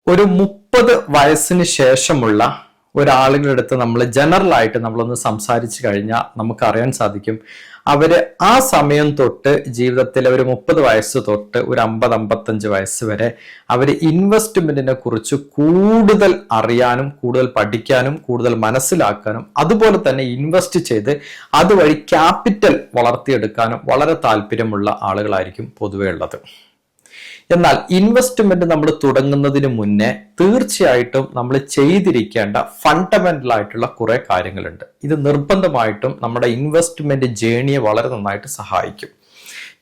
ഒരു 30 വയസ്സിന് ശേഷമുള്ള ഒരാളുകളുടെ അടുത്ത് നമ്മൾ ജനറൽ ആയിട്ട് നമ്മളൊന്ന് സംസാരിച്ചു കഴിഞ്ഞാൽ നമുക്ക് അറിയാൻ സാധിക്കും അവര് ആ സമയം തൊട്ട് ജീവിതത്തിൽ ഒരു 30 വയസ്സ് തൊട്ട് ഒരു 50-55 വയസ്സ് വരെ അവര് ഇൻവെസ്റ്റ്മെന്റിനെ കുറിച്ച് കൂടുതൽ അറിയാനും കൂടുതൽ പഠിക്കാനും കൂടുതൽ മനസ്സിലാക്കാനും അതുപോലെ തന്നെ ഇൻവെസ്റ്റ് ചെയ്ത് അതുവഴി ക്യാപിറ്റൽ വളർത്തിയെടുക്കാനും വളരെ താല്പര്യമുള്ള ആളുകളായിരിക്കും പൊതുവെ ഉള്ളത്. എന്നാൽ ഇൻവെസ്റ്റ്മെന്റ് നമ്മൾ തുടങ്ങുന്നതിന് മുന്നേ തീർച്ചയായിട്ടും നമ്മൾ ചെയ്തിരിക്കേണ്ട ഫണ്ടമെന്റൽ ആയിട്ടുള്ള കുറെ കാര്യങ്ങളുണ്ട്. ഇത് നിർബന്ധമായിട്ടും നമ്മുടെ ഇൻവെസ്റ്റ്മെന്റ് ജേണിയെ വളരെ നന്നായിട്ട് സഹായിക്കും.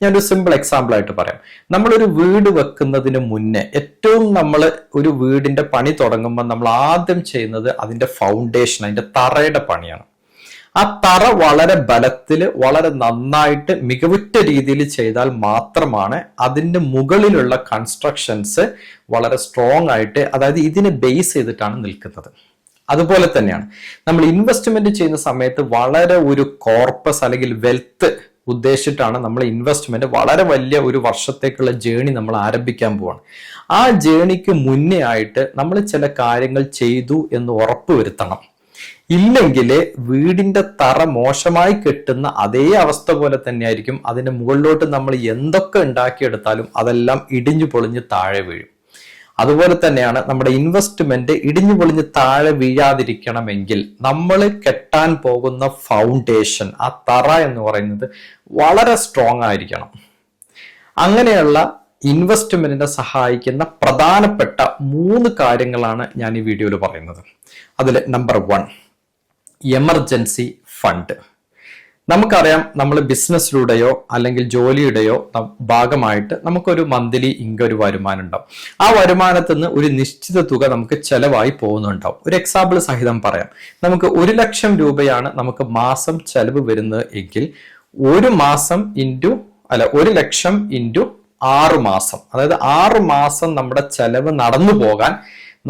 ഞാനൊരു സിമ്പിൾ എക്സാമ്പിൾ ആയിട്ട് പറയാം. നമ്മളൊരു വീട് വെക്കുന്നതിന് മുന്നേ ഏറ്റവും നമ്മൾ ഒരു വീടിന്റെ പണി തുടങ്ങുമ്പോൾ നമ്മൾ ആദ്യം ചെയ്യുന്നത് അതിന്റെ ഫൗണ്ടേഷൻ, അതിന്റെ തറയുടെ പണിയാണ്. ആ തറ വളരെ ബലത്തില് വളരെ നന്നായിട്ട് മികവുറ്റ രീതിയിൽ ചെയ്താൽ മാത്രമാണ് അതിന്റെ മുകളിലുള്ള കൺസ്ട്രക്ഷൻസ് വളരെ സ്ട്രോങ് ആയിട്ട്, അതായത് ഇതിനെ ബേസ് ചെയ്തിട്ടാണ് നിൽക്കുന്നത്. അതുപോലെ തന്നെയാണ് നമ്മൾ ഇൻവെസ്റ്റ്മെന്റ് ചെയ്യുന്ന സമയത്ത് വളരെ ഒരു കോർപ്പസ് അല്ലെങ്കിൽ വെൽത്ത് ഉദ്ദേശിച്ചിട്ടാണ് നമ്മൾ ഇൻവെസ്റ്റ്മെന്റ് വളരെ വലിയ ഒരു വർഷത്തേക്കുള്ള ജേണി നമ്മൾ ആരംഭിക്കാൻ പോവാണ്. ആ ജേണിക്ക് മുന്നേ ആയിട്ട് നമ്മൾ ചില കാര്യങ്ങൾ ചെയ്തു എന്ന് ഉറപ്പുവരുത്തണം. ഇല്ലെങ്കിൽ വീടിന്റെ തറ മോശമായി കെട്ടുന്ന അതേ അവസ്ഥ പോലെ തന്നെയായിരിക്കും അതിന്റെ മുകളിലോട്ട് നമ്മൾ എന്തൊക്കെ ഉണ്ടാക്കിയെടുത്താലും അതെല്ലാം ഇടിഞ്ഞു പൊളിഞ്ഞ് താഴെ വീഴും. അതുപോലെ തന്നെയാണ് നമ്മുടെ ഇൻവെസ്റ്റ്മെന്റ് ഇടിഞ്ഞു പൊളിഞ്ഞ് താഴെ വീഴാതിരിക്കണമെങ്കിൽ നമ്മൾ കെട്ടാൻ പോകുന്ന ഫൗണ്ടേഷൻ, ആ തറ എന്ന് പറയുന്നത് വളരെ സ്ട്രോങ് ആയിരിക്കണം. അങ്ങനെയുള്ള ഇൻവെസ്റ്റ്മെന്റിനെ സഹായിക്കുന്ന പ്രധാനപ്പെട്ട 3 കാര്യങ്ങളാണ് ഞാൻ ഈ വീഡിയോയിൽ പറയുന്നത്. അതിൽ നമ്പർ 1, എമർജൻസി ഫണ്ട്. നമുക്കറിയാം, നമ്മൾ ബിസിനസ്സിലൂടെയോ അല്ലെങ്കിൽ ജോലിയുടെയോ ഭാഗമായിട്ട് നമുക്കൊരു മന്ത്ലി ഇൻകം, ഒരു വരുമാനം ഉണ്ടാവും. ആ വരുമാനത്തിൽ നിന്ന് ഒരു നിശ്ചിത തുക നമുക്ക് ചെലവായി പോകുന്നുണ്ടാവും. ഒരു എക്സാമ്പിൾ സഹിതം പറയാം. നമുക്ക് 1 ലക്ഷം രൂപയാണ് നമുക്ക് മാസം ചെലവ് വരുന്നത് എങ്കിൽ 1 ലക്ഷം ഇൻറ്റു 6 മാസം, അതായത് 6 മാസം നമ്മുടെ ചെലവ് നടന്നു പോകാൻ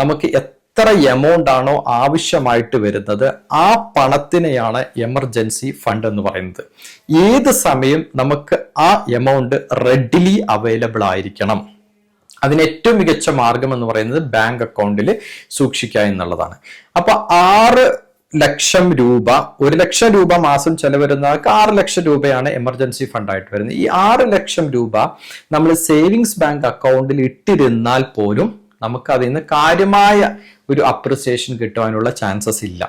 നമുക്ക് എത്ര എമൗണ്ട് ആണോ ആവശ്യമായിട്ട് വരുന്നത് ആ പണത്തിനെയാണ് എമർജൻസി ഫണ്ട് എന്ന് പറയുന്നത്. ഏത് സമയം നമുക്ക് ആ എമൗണ്ട് റെഡിലി അവൈലബിൾ ആയിരിക്കണം. അതിന് ഏറ്റവും മികച്ച മാർഗം എന്ന് പറയുന്നത് ബാങ്ക് അക്കൗണ്ടിൽ സൂക്ഷിക്കുക എന്നുള്ളതാണ്. അപ്പൊ 6 ലക്ഷം രൂപ, 1 ലക്ഷം രൂപ മാസം ചെലവരുന്നവർക്ക് 6 ലക്ഷം രൂപയാണ് എമർജൻസി ഫണ്ട് ആയിട്ട് വരുന്നത്. ഈ 6 ലക്ഷം രൂപ നമ്മൾ സേവിങ്സ് ബാങ്ക് അക്കൗണ്ടിൽ ഇട്ടിരുന്നാൽ പോലും നമുക്ക് അതിൽ നിന്ന് കാര്യമായ ഒരു അപ്രിസിയേഷൻ കിട്ടുവാനുള്ള ചാൻസസ് ഇല്ല.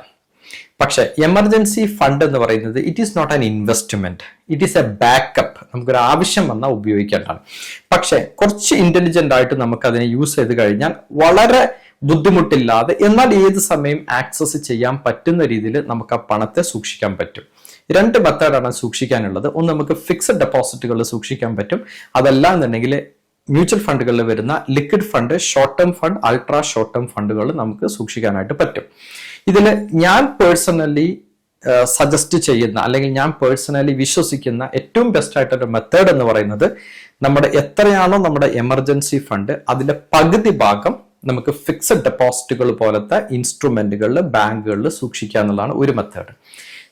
പക്ഷെ എമർജൻസി ഫണ്ട് എന്ന് പറയുന്നത് it is not an investment, it is a backup. നമുക്കൊരു ആവശ്യം വന്നാൽ ഉപയോഗിക്കേണ്ടതാണ്. പക്ഷെ കുറച്ച് ഇന്റലിജന്റ് ആയിട്ട് നമുക്ക് അതിനെ യൂസ് ചെയ്ത് കഴിഞ്ഞാൽ വളരെ ബുദ്ധിമുട്ടില്ലാതെ എന്നാൽ ഏത് സമയം ആക്സസ് ചെയ്യാൻ പറ്റുന്ന രീതിയിൽ നമുക്ക് ആ പണത്തെ സൂക്ഷിക്കാൻ പറ്റും. 2 മെത്തേഡാണ് സൂക്ഷിക്കാനുള്ളത്. ഒന്ന്, നമുക്ക് ഫിക്സഡ് ഡെപ്പോസിറ്റുകളിൽ സൂക്ഷിക്കാൻ പറ്റും. അതല്ല എന്നുണ്ടെങ്കിൽ മ്യൂച്വൽ ഫണ്ടുകളിൽ വരുന്ന liquid fund, short term fund, ultra short term ഫണ്ടുകൾ നമുക്ക് സൂക്ഷിക്കാനായിട്ട് പറ്റും. ഇതിൽ ഞാൻ പേഴ്സണലി സജസ്റ്റ് ചെയ്യുന്ന അല്ലെങ്കിൽ ഞാൻ പേഴ്സണലി വിശ്വസിക്കുന്ന ഏറ്റവും ബെസ്റ്റ് ആയിട്ടൊരു മെത്തേഡ് എന്ന് പറയുന്നത് നമ്മുടെ എത്രയാണോ നമ്മുടെ എമർജൻസി ഫണ്ട് അതിന്റെ പകുതി ഭാഗം നമുക്ക് ഫിക്സഡ് ഡെപ്പോസിറ്റുകൾ പോലത്തെ ഇൻസ്ട്രുമെന്റുകളിൽ, ബാങ്കുകളിൽ സൂക്ഷിക്കുക എന്നുള്ളതാണ് ഒരു മെത്തേഡ്.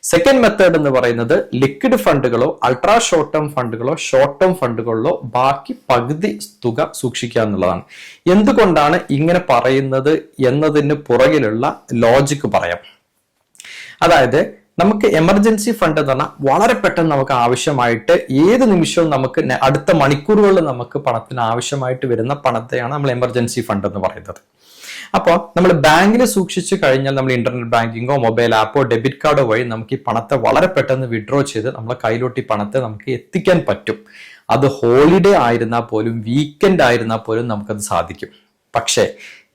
സെക്കൻഡ് മെത്തേഡ് എന്ന് പറയുന്നത് ലിക്വിഡ് ഫണ്ടുകളോ അൾട്രാ ഷോർട്ട് ടേം ഫണ്ടുകളോ ഷോർട്ട് ടേം ഫണ്ടുകളിലോ ബാക്കി പകുതി തുക സൂക്ഷിക്കുക എന്നുള്ളതാണ്. എന്തുകൊണ്ടാണ് ഇങ്ങനെ പറയുന്നത് എന്നതിന് പുറകിലുള്ള ലോജിക്ക് പറയാം. അതായത് നമുക്ക് എമർജൻസി ഫണ്ട് എന്ന് പറഞ്ഞാൽ വളരെ പെട്ടെന്ന് നമുക്ക് ആവശ്യമായിട്ട് ഏത് നിമിഷവും നമുക്ക് അടുത്ത മണിക്കൂറുകളിൽ നമുക്ക് പണത്തിന് ആവശ്യമായിട്ട് വരുന്ന പണത്തെയാണ് നമ്മൾ എമർജൻസി ഫണ്ട് എന്ന് പറയുന്നത്. അപ്പോൾ നമ്മൾ ബാങ്കിൽ സൂക്ഷിച്ചു കഴിഞ്ഞാൽ നമ്മൾ ഇന്റർനെറ്റ് ബാങ്കിങ്ങോ മൊബൈൽ ആപ്പോ ഡെബിറ്റ് കാർഡോ വഴി നമുക്ക് ഈ പണത്തെ വളരെ പെട്ടെന്ന് വിഡ്രോ ചെയ്ത് നമ്മളെ കയ്യിലോട്ട് ഈ പണത്തെ നമുക്ക് എത്തിക്കാൻ പറ്റും. അത് ഹോളിഡേ ആയിരുന്നാൽ പോലും വീക്കെൻഡ് ആയിരുന്നാൽ പോലും നമുക്കത് സാധിക്കും. പക്ഷേ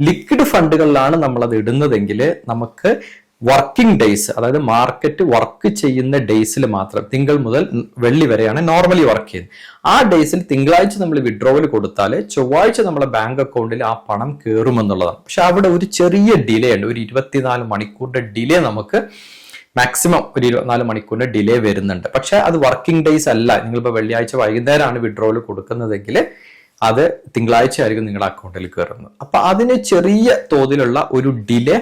ലിക്വിഡ് ഫണ്ടുകളിലാണ് നമ്മളത് ഇടുന്നതെങ്കിൽ നമുക്ക് വർക്കിംഗ് ഡേയ്സ്, അതായത് മാർക്കറ്റ് വർക്ക് ചെയ്യുന്ന ഡേയ്സിൽ മാത്രം, തിങ്കൾ മുതൽ വെള്ളി വരെയാണ് നോർമലി വർക്ക് ചെയ്യുന്നത്. ആ ഡേയ്സിൽ തിങ്കളാഴ്ച നമ്മൾ വിഡ്രോവൽ കൊടുത്താൽ ചൊവ്വാഴ്ച നമ്മളെ ബാങ്ക് അക്കൗണ്ടിൽ ആ പണം കയറുമെന്നുള്ളതാണ്. പക്ഷെ അവിടെ ഒരു ചെറിയ ഡിലേ ഉണ്ട്. ഒരു 24 മണിക്കൂറിന്റെ ഡിലേ നമുക്ക് മാക്സിമം ഒരു 24 മണിക്കൂറിന്റെ ഡിലേ വരുന്നുണ്ട്. പക്ഷെ അത് വർക്കിംഗ് ഡേയ്സ് അല്ല. നിങ്ങളിപ്പോൾ വെള്ളിയാഴ്ച വൈകുന്നേരമാണ് വിഡ്രോവൽ കൊടുക്കുന്നതെങ്കിൽ അത് തിങ്കളാഴ്ച ആയിരിക്കും നിങ്ങളുടെ അക്കൗണ്ടിൽ കയറുന്നത്. അപ്പൊ അതിന് ചെറിയ തോതിലുള്ള ഒരു ഡിലേ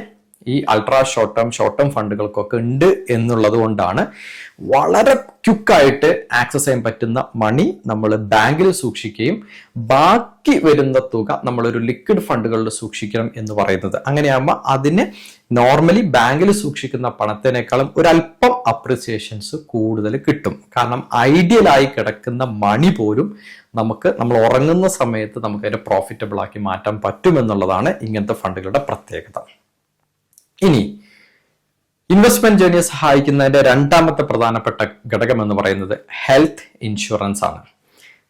ഈ അൾട്രാ ഷോർട്ട് ടേം ഫണ്ടുകൾക്കൊക്കെ ഉണ്ട് എന്നുള്ളത് കൊണ്ടാണ് വളരെ ക്വിക്കായിട്ട് ആക്സസ് ചെയ്യാൻ പറ്റുന്ന മണി നമ്മൾ ബാങ്കിൽ സൂക്ഷിക്കുകയും ബാക്കി വരുന്ന തുക നമ്മളൊരു ലിക്വിഡ് ഫണ്ടുകളിൽ സൂക്ഷിക്കണം എന്ന് പറയുന്നത്. അങ്ങനെയാകുമ്പോൾ അതിന് നോർമലി ബാങ്കിൽ സൂക്ഷിക്കുന്ന പണത്തിനേക്കാളും ഒരല്പം അപ്രിസിയേഷൻസ് കൂടുതൽ കിട്ടും. കാരണം ഐഡിയലായി കിടക്കുന്ന മണി പോലും നമ്മൾ ഉറങ്ങുന്ന സമയത്ത് നമുക്ക് അതിനെ പ്രോഫിറ്റബിൾ ആക്കി മാറ്റാൻ പറ്റുമെന്നുള്ളതാണ് ഇങ്ങനത്തെ ഫണ്ടുകളുടെ പ്രത്യേകത. ഇനി ഇൻവെസ്റ്റ്മെന്റ് ജേർണിയെ സഹായിക്കുന്നതിന്റെ രണ്ടാമത്തെ പ്രധാനപ്പെട്ട ഘടകം എന്ന് പറയുന്നത് ഹെൽത്ത് ഇൻഷുറൻസ് ആണ്.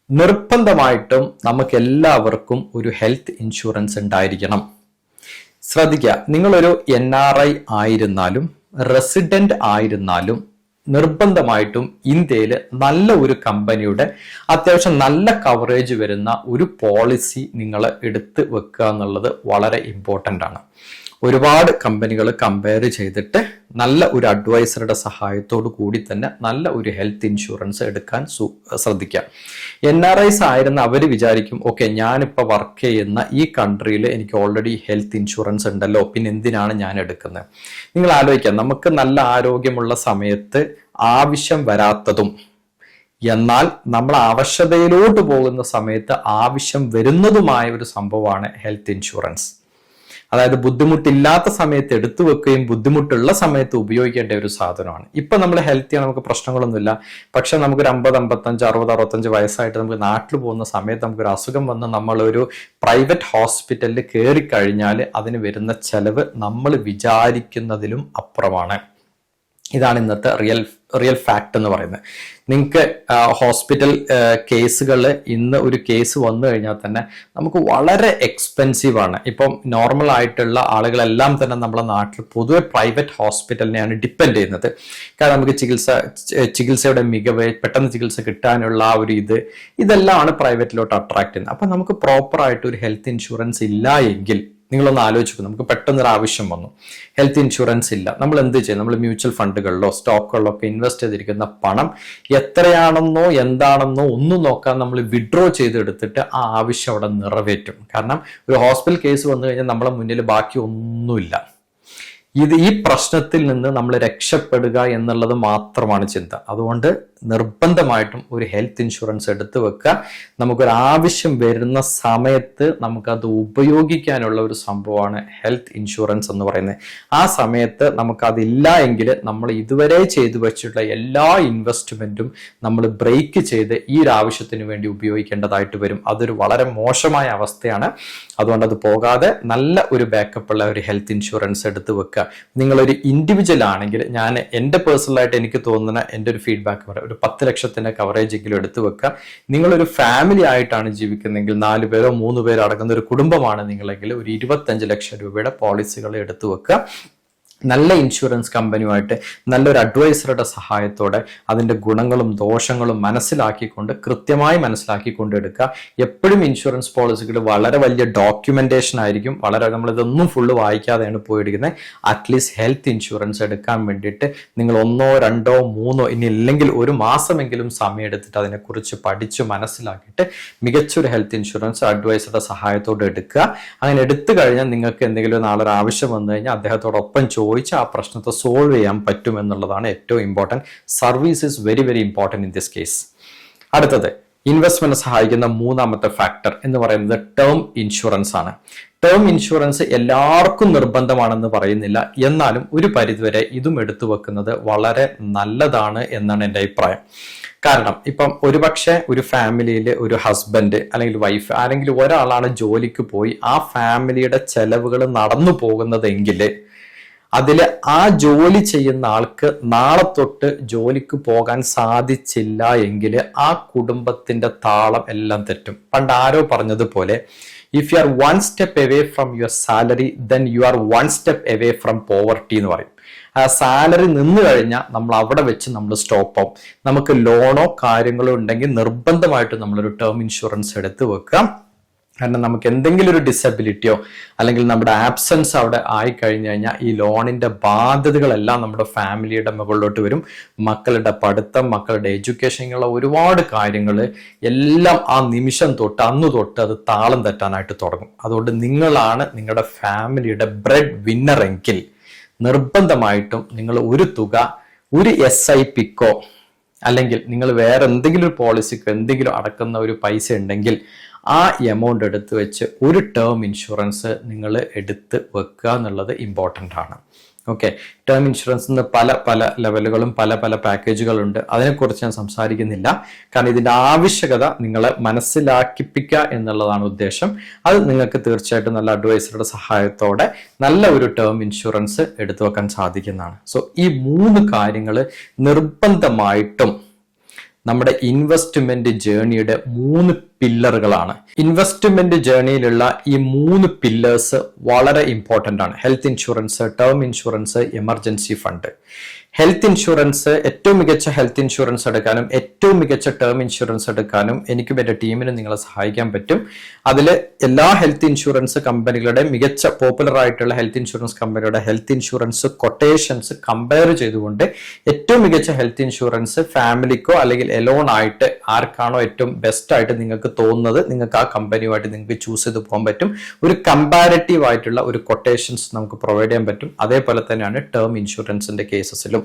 നിർബന്ധമായിട്ടും നമുക്ക് എല്ലാവർക്കും ഒരു ഹെൽത്ത് ഇൻഷുറൻസ് ഉണ്ടായിരിക്കണം. ശ്രദ്ധിക്കുക, നിങ്ങളൊരു NRI ആയിരുന്നാലും റെസിഡന്റ് ആയിരുന്നാലും നിർബന്ധമായിട്ടും ഇന്ത്യയിൽ നല്ല ഒരു കമ്പനിയുടെ അത്യാവശ്യം നല്ല കവറേജ് വരുന്ന ഒരു പോളിസി നിങ്ങൾ എടുത്ത് വെക്കുക എന്നുള്ളത് വളരെ ഇമ്പോർട്ടൻ്റ് ആണ്. ഒരുപാട് കമ്പനികൾ കമ്പയർ ചെയ്തിട്ട് നല്ല ഒരു അഡ്വൈസറുടെ സഹായത്തോടു കൂടി തന്നെ നല്ല ഒരു ഹെൽത്ത് ഇൻഷുറൻസ് എടുക്കാൻ ശ്രദ്ധിക്കുക. NRIs ആയിരുന്ന അവർ വിചാരിക്കും, ഓക്കെ ഞാനിപ്പോൾ വർക്ക് ചെയ്യുന്ന ഈ കൺട്രിയിൽ എനിക്ക് ഓൾറെഡി ഹെൽത്ത് ഇൻഷുറൻസ് ഉണ്ടല്ലോ, പിന്നെ എന്തിനാണ് ഞാൻ എടുക്കുന്നത്? നിങ്ങൾ ആലോചിക്കാം, നമുക്ക് നല്ല ആരോഗ്യമുള്ള സമയത്ത് ആവശ്യം വരാത്തതും എന്നാൽ നമ്മൾ ആവശ്യതയിലോട്ട് പോകുന്ന സമയത്ത് ആവശ്യം വരുന്നതുമായ ഒരു സംഭവമാണ് ഹെൽത്ത് ഇൻഷുറൻസ്. അതായത് ബുദ്ധിമുട്ടില്ലാത്ത സമയത്ത് എടുത്തു വെക്കുകയും ബുദ്ധിമുട്ടുള്ള സമയത്ത് ഉപയോഗിക്കേണ്ട ഒരു സാധനമാണ്. ഇപ്പൊ നമ്മൾ ഹെൽത്തിയാണ്, നമുക്ക് പ്രശ്നങ്ങളൊന്നുമില്ല. പക്ഷെ നമുക്കൊരു 50, 55, 60, 65 വയസ്സായിട്ട് നമുക്ക് നാട്ടിൽ പോകുന്ന സമയത്ത് നമുക്കൊരു അസുഖം വന്ന് നമ്മളൊരു പ്രൈവറ്റ് ഹോസ്പിറ്റലിൽ കയറി കഴിഞ്ഞാൽ അതിന് വരുന്ന ചെലവ് നമ്മൾ വിചാരിക്കുന്നതിലും അപ്പുറമാണ്. ഇതാണ് ഇന്നത്തെ റിയൽ ഫാക്ട് എന്ന് പറയുന്നത്. നിങ്ങൾക്ക് ഹോസ്പിറ്റൽ കേസുകൾ ഇന്ന് ഒരു കേസ് വന്നു കഴിഞ്ഞാൽ തന്നെ നമുക്ക് വളരെ എക്സ്പെൻസീവ് ആണ്. ഇപ്പം നോർമൽ ആയിട്ടുള്ള ആളുകളെല്ലാം തന്നെ നമ്മുടെ നാട്ടിൽ പൊതുവെ പ്രൈവറ്റ് ഹോസ്പിറ്റലിനെയാണ് ഡിപ്പെൻഡ് ചെയ്യുന്നത്. കാരണം നമുക്ക് ചികിത്സയുടെ മികവ്, പെട്ടെന്ന് ചികിത്സ കിട്ടാനുള്ള ആ ഒരു ഇതെല്ലാമാണ് പ്രൈവറ്റിലോട്ട് അട്രാക്ട് ചെയ്യുന്നത്. അപ്പം നമുക്ക് പ്രോപ്പറായിട്ട് ഒരു ഹെൽത്ത് ഇൻഷുറൻസ് ഇല്ല എങ്കിൽ നിങ്ങളൊന്ന് ആലോചിക്കും, നമുക്ക് പെട്ടെന്നൊരു ആവശ്യം വന്നു, ഹെൽത്ത് ഇൻഷുറൻസ് ഇല്ല, നമ്മൾ എന്ത് ചെയ്യും? നമ്മൾ മ്യൂച്വൽ ഫണ്ടുകളിലോ സ്റ്റോക്കുകളിലോ ഒക്കെ ഇൻവെസ്റ്റ് ചെയ്തിരിക്കുന്ന പണം എത്രയാണെന്നോ എന്താണെന്നോ ഒന്നും നോക്കാൻ നമ്മൾ വിഡ്രോ ചെയ്തെടുത്തിട്ട് ആ ആവശ്യം അവിടെ നിറവേറ്റും. കാരണം ഒരു ഹോസ്പിറ്റൽ കേസ് വന്നു കഴിഞ്ഞാൽ നമ്മളെ മുന്നിൽ ബാക്കി ഒന്നുമില്ല. ഈ പ്രശ്നത്തിൽ നിന്ന് നമ്മൾ രക്ഷപ്പെടുക എന്നുള്ളത് മാത്രമാണ് ചിന്ത. അതുകൊണ്ട് നിർബന്ധമായിട്ടും ഒരു ഹെൽത്ത് ഇൻഷുറൻസ് എടുത്തു വെക്കുക. നമുക്കൊരു ആവശ്യം വരുന്ന സമയത്ത് നമുക്കത് ഉപയോഗിക്കാനുള്ള ഒരു സംഭവമാണ് ഹെൽത്ത് ഇൻഷുറൻസ് എന്ന് പറയുന്നത്. ആ സമയത്ത് നമുക്കതില്ല എങ്കിൽ നമ്മൾ ഇതുവരെ ചെയ്തു വെച്ചിട്ടുള്ള എല്ലാ ഇൻവെസ്റ്റ്മെന്റും നമ്മൾ ബ്രേക്ക് ചെയ്ത് ഈ ഒരു ആവശ്യത്തിന് വേണ്ടി ഉപയോഗിക്കേണ്ടതായിട്ട് വരും. അതൊരു വളരെ മോശമായ അവസ്ഥയാണ്. അതുകൊണ്ട് അത് പോകാതെ നല്ല ഒരു ബാക്കപ്പ് ഉള്ള ഒരു ഹെൽത്ത് ഇൻഷുറൻസ് എടുത്തു വെക്കുക. നിങ്ങളൊരു ഇൻഡിവിജ്വൽ ആണെങ്കിൽ, ഞാൻ എൻ്റെ പേഴ്സണലായിട്ട് എനിക്ക് തോന്നുന്ന എൻ്റെ ഒരു ഫീഡ്ബാക്ക് പറയാം, ഒരു 10 ലക്ഷത്തിന്റെ കവറേജ് എങ്കിലും എടുത്തു വെക്കുക. നിങ്ങളൊരു ഫാമിലി ആയിട്ടാണ് ജീവിക്കുന്നതെങ്കിൽ, 4 പേരോ 3 പേരോ അടങ്ങുന്ന ഒരു കുടുംബമാണ് നിങ്ങളെങ്കിൽ, ഒരു 25 ലക്ഷം രൂപയുടെ പോളിസികൾ എടുത്തു വെക്കുക. നല്ല ഇൻഷുറൻസ് കമ്പനിയുമായിട്ട് നല്ലൊരു അഡ്വൈസറുടെ സഹായത്തോടെ അതിൻ്റെ ഗുണങ്ങളും ദോഷങ്ങളും കൃത്യമായി മനസ്സിലാക്കിക്കൊണ്ട് എടുക്കുക. എപ്പോഴും ഇൻഷുറൻസ് പോളിസികൾ വളരെ വലിയ ഡോക്യുമെന്റേഷൻ ആയിരിക്കും. നമ്മളിതൊന്നും ഫുള്ള് വായിക്കാതെയാണ് പോയെടുക്കുന്നത്. അറ്റ്ലീസ്റ്റ് ഹെൽത്ത് ഇൻഷുറൻസ് എടുക്കാൻ വേണ്ടിയിട്ട് നിങ്ങൾ 1, 2, 3 ഇനി ഇല്ലെങ്കിൽ ഒരു മാസമെങ്കിലും സമയം എടുത്തിട്ട് അതിനെക്കുറിച്ച് പഠിച്ച് മനസ്സിലാക്കിയിട്ട് മികച്ചൊരു ഹെൽത്ത് ഇൻഷുറൻസ് അഡ്വൈസറുടെ സഹായത്തോടെ എടുക്കുക. അങ്ങനെ എടുത്തു കഴിഞ്ഞാൽ നിങ്ങൾക്ക് എന്തെങ്കിലും നാളെ ഒരു ആവശ്യം വന്നു കഴിഞ്ഞാൽ അദ്ദേഹത്തോടൊപ്പം ചോദിച്ച് ആ പ്രശ്നത്തെ സോൾവ് ചെയ്യാൻ പറ്റും എന്നുള്ളതാണ് ഏറ്റവും important. Service is very very important in this case. അടുത്തത് ഇൻവെസ്റ്റ്മെന്റ് സഹായിക്കുന്ന മൂന്നാമത്തെ ഫാക്ടർ എന്ന് പറയുന്നത് ടേം ഇൻഷുറൻസ് ആണ്. ടേം ഇൻഷുറൻസ് എല്ലാവർക്കും നിർബന്ധമാണെന്ന് പറയുന്നില്ല, എന്നാലും ഒരു പരിധിവരെ ഇതും എടുത്തു വെക്കുന്നത് വളരെ നല്ലതാണ് എന്നാണ് എൻ്റെ അഭിപ്രായം. കാരണം ഇപ്പം ഒരുപക്ഷെ ഒരു ഫാമിലിയിൽ ഒരു ഹസ്ബൻഡ് അല്ലെങ്കിൽ വൈഫ് ആരെങ്കിലും ഒരാളാണ് ജോലിക്ക് പോയി ആ ഫാമിലിയുടെ ചെലവുകൾ നടന്നു പോകുന്നതെങ്കിൽ അതിൽ ആ ജോലി ചെയ്യുന്ന ആൾക്ക് നാളെ തൊട്ട് ജോലിക്ക് പോകാൻ സാധിച്ചില്ല എങ്കിൽ ആ കുടുംബത്തിന്റെ താളം എല്ലാം തെറ്റും. പണ്ട് ആരോ പറഞ്ഞതുപോലെ, if you are 1 step away from your salary then you are 1 step away from poverty എന്ന് പറയും. ആ സാലറി നിന്ന് കഴിഞ്ഞാൽ നമ്മൾ അവിടെ വെച്ച് നമ്മൾ സ്റ്റോപ്പ് ആവും. നമുക്ക് ലോണോ കാര്യങ്ങളോ ഉണ്ടെങ്കിൽ നിർബന്ധമായിട്ട് നമ്മളൊരു ടേം ഇൻഷുറൻസ് എടുത്ത് വെക്കാം. കാരണം നമുക്ക് എന്തെങ്കിലും ഒരു ഡിസബിലിറ്റിയോ അല്ലെങ്കിൽ നമ്മുടെ ആബ്സെൻസ് അവിടെ ആയി കഴിഞ്ഞു കഴിഞ്ഞാൽ ഈ ലോണിന്റെ ബാധ്യതകളെല്ലാം നമ്മുടെ ഫാമിലിയുടെ മുകളിലോട്ട് വരും. മക്കളുടെ പഠിത്തം, മക്കളുടെ എഡ്യൂക്കേഷൻ, ഇങ്ങനെയുള്ള ഒരുപാട് കാര്യങ്ങൾ എല്ലാം ആ നിമിഷം തൊട്ട് അന്ന് തൊട്ട് അത് താളം തെറ്റാനായിട്ട് തുടങ്ങും. അതുകൊണ്ട് നിങ്ങളാണ് നിങ്ങളുടെ ഫാമിലിയുടെ ബ്രെഡ് വിന്നർ എങ്കിൽ നിർബന്ധമായിട്ടും നിങ്ങൾ ഒരു തുക ഒരു SIPക്കോ അല്ലെങ്കിൽ നിങ്ങൾ വേറെ എന്തെങ്കിലും ഒരു പോളിസിക്കോ എന്തെങ്കിലും അടക്കുന്ന ഒരു പൈസ ഉണ്ടെങ്കിൽ ആ എമൗണ്ട് എടുത്ത് വെച്ച് ഒരു ടേം ഇൻഷുറൻസ് നിങ്ങൾ എടുത്ത് വെക്കുക എന്നുള്ളത് ഇമ്പോർട്ടൻ്റ് ആണ്. ഓക്കെ, ടേം ഇൻഷുറൻസിന് പല പല ലെവലുകളും പല പല പാക്കേജുകളുണ്ട്. അതിനെക്കുറിച്ച് ഞാൻ സംസാരിക്കുന്നില്ല. കാരണം ഇതിൻ്റെ ആവശ്യകത നിങ്ങളെ മനസ്സിലാക്കിപ്പിക്കുക എന്നുള്ളതാണ് ഉദ്ദേശം. അത് നിങ്ങൾക്ക് തീർച്ചയായിട്ടും നല്ല അഡ്വൈസറുടെ സഹായത്തോടെ നല്ല ഒരു ടേം ഇൻഷുറൻസ് എടുത്തു വെക്കാൻ സാധിക്കുന്നതാണ്. സോ ഈ 3 കാര്യങ്ങൾ നിർബന്ധമായിട്ടും നമ്മുടെ ഇൻവെസ്റ്റ്മെന്റ് ജേണിയുടെ 3 പില്ലറുകളാണ്. ഇൻവെസ്റ്റ്മെന്റ് ജേണിയിലുള്ള ഈ 3 പില്ലേഴ്സ് വളരെ ഇമ്പോർട്ടൻ്റ് ആണ്. Health insurance, term insurance, emergency fund. Health insurance, ഏറ്റവും മികച്ച ഹെൽത്ത് ഇൻഷുറൻസ് എടുക്കാനും ഏറ്റവും മികച്ച ടേം ഇൻഷുറൻസ് എടുക്കാനും എനിക്കും എൻ്റെ ടീമിനും നിങ്ങളെ സഹായിക്കാൻ പറ്റും. അതിൽ എല്ലാ ഹെൽത്ത് ഇൻഷുറൻസ് കമ്പനികളുടെ മികച്ച പോപ്പുലർ ആയിട്ടുള്ള ഹെൽത്ത് ഇൻഷുറൻസ് കമ്പനിയുടെ ഹെൽത്ത് ഇൻഷുറൻസ് കൊട്ടേഷൻസ് കമ്പയർ ചെയ്തുകൊണ്ട് ഏറ്റവും മികച്ച ഹെൽത്ത് ഇൻഷുറൻസ് ഫാമിലിക്കോ അല്ലെങ്കിൽ എലോൺ ആയിട്ട് ആർക്കാണോ ഏറ്റവും ബെസ്റ്റ് ആയിട്ട് നിങ്ങൾക്ക് തോന്നുന്നത് നിങ്ങൾക്ക് ആ കമ്പനിയുമായിട്ട് നിങ്ങൾക്ക് ചൂസ് ചെയ്ത് പോകാൻ പറ്റും. ഒരു കമ്പാരറ്റീവ് ആയിട്ടുള്ള ഒരു കൊട്ടേഷൻസ് നമുക്ക് പ്രൊവൈഡ് ചെയ്യാൻ പറ്റും. അതേപോലെ തന്നെയാണ് ടേം ഇൻഷുറൻസിന്റെ കേസസിലും.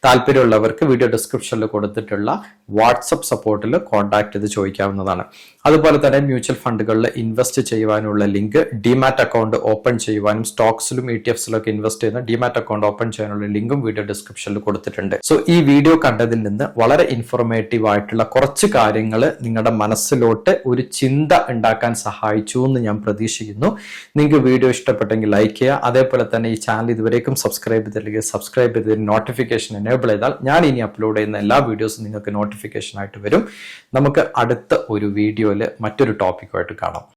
താല്പര്യമുള്ളവർക്ക് വീഡിയോ ഡിസ്ക്രിപ്ഷനിൽ കൊടുത്തിട്ടുള്ള വാട്സപ്പ് സപ്പോർട്ടിൽ കോൺടാക്ട് ചെയ്ത് ചോദിക്കാവുന്നതാണ്. അതുപോലെ തന്നെ മ്യൂച്വൽ ഫണ്ടുകളിൽ ഇൻവെസ്റ്റ് ചെയ്യുവാനുള്ള ലിങ്ക്, ഡിമാറ്റ് അക്കൗണ്ട് ഓപ്പൺ ചെയ്യുവാനും സ്റ്റോക്സിലും ETFസിലും ഒക്കെ ഇൻവെസ്റ്റ് ചെയ്യുന്ന ഡിമാറ്റ് അക്കൗണ്ട് ഓപ്പൺ ചെയ്യാനുള്ള ലിങ്കും വീഡിയോ ഡിസ്ക്രിപ്ഷനിൽ കൊടുത്തിട്ടുണ്ട്. സോ ഈ വീഡിയോ കണ്ടതിൽ നിന്ന് വളരെ ഇൻഫോർമേറ്റീവ് ആയിട്ടുള്ള കുറച്ച് കാര്യങ്ങൾ നിങ്ങളുടെ മനസ്സിലോട്ട് ഒരു ചിന്ത ഉണ്ടാക്കാൻ സഹായിച്ചു എന്ന് ഞാൻ പ്രതീക്ഷിക്കുന്നു. നിങ്ങൾക്ക് വീഡിയോ ഇഷ്ടപ്പെട്ടെങ്കിൽ ലൈക്ക് ചെയ്യുക. അതേപോലെ തന്നെ ഈ ചാനൽ ഇതുവരേക്കും സബ്സ്ക്രൈബ് ചെയ്തില്ലെങ്കിൽ സബ്സ്ക്രൈബ് ചെയ്ത് നോട്ടിഫിക്കേഷൻ എനേബിൾ ചെയ്താൽ ഞാൻ ഇനി അപ്ലോഡ് ചെയ്യുന്ന എല്ലാ വീഡിയോസും നിങ്ങൾക്ക് നോട്ടിഫിക്കേഷൻ ആയിട്ട് വരും. നമുക്ക് അടുത്ത ഒരു വീഡിയോയിൽ മറ്റൊരു ടോപ്പിക്കുമായിട്ട് കാണാം.